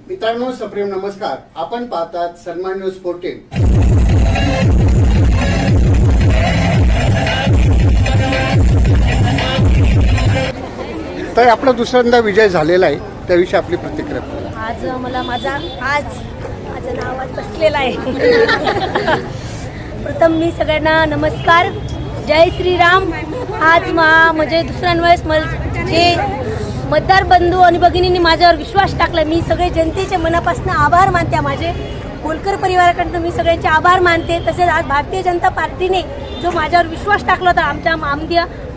मित्रांनो, सप्रेम नमस्कार. आपण पाहतात सन्मान न्यूज 14. तर आपला दुसऱ्यांदा विजय झालेला आहे, त्याविषयी आपली प्रतिक्रिया. आज मला माझं नाव आज बसलेलं आहे. प्रथम मी सगळ्यांना नमस्कार, जय श्रीराम. आज म्हणजे दुसऱ्यांवेळेस जे मतदार बंधू आणि भगिनींनी माझ्यावर विश्वास टाकला, मी सगळे जनतेच्या मनापासून आभार मानते. माझे बोलकर परिवाराकडून मी सगळ्यांचे आभार मानते. तसेच आज भारतीय जनता पार्टीने जो माझ्यावर विश्वास टाकला होता, आमच्या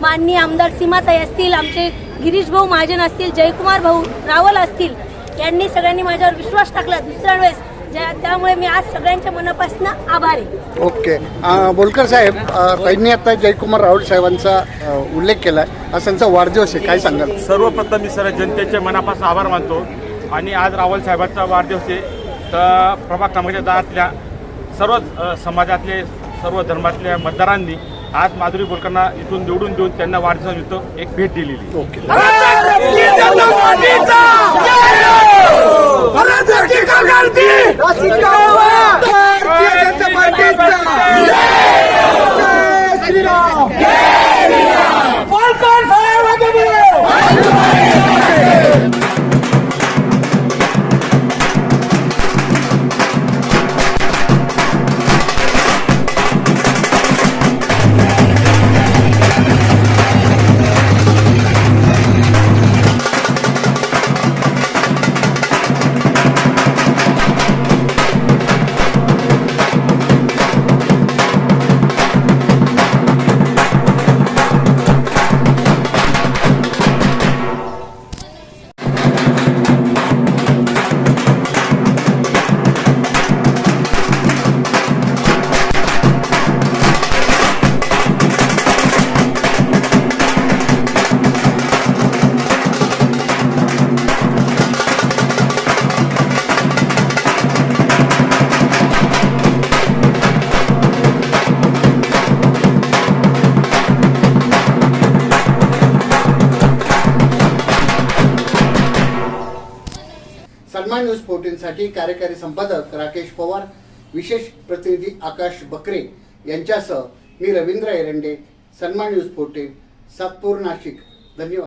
माननीय आमदार सीमाताई असतील, आमचे गिरीश भाऊ महाजन असतील, जयकुमार भाऊ रावल असतील, यांनी सगळ्यांनी माझ्यावर विश्वास टाकला दुसऱ्या वेळेस. त्यामुळे मी आज सगळ्यांच्या मनापासून आभारी. ओके. बोलकर साहेब, त्यांनी आता जयकुमार रावल साहेबांचा उल्लेख केला, आज त्यांचा वाढदिवस आहे, काय सांगाल? सर्वप्रथम मी सर्व जनतेच्या मनापासून आभार मानतो. आणि आज रावल साहेबांचा वाढदिवस आहे, तर प्रभाग क्रमांक 10तल्या सर्व समाजातले सर्व धर्मातल्या मतदारांनी आज माधुरी बोलकरांना इथून निवडून देऊन त्यांना वाढदिवसानिमित्त एक भेट दिलेली. ओके. सन्मान न्यूज 14 साठी कार्यकारी संपादक राकेश पवार, विशेष प्रतिनिधी आकाश बकरे यांच्यासह मी रवींद्र एरंडे, सन्मान न्यूज 14, सातपूर, नाशिक. धन्यवाद.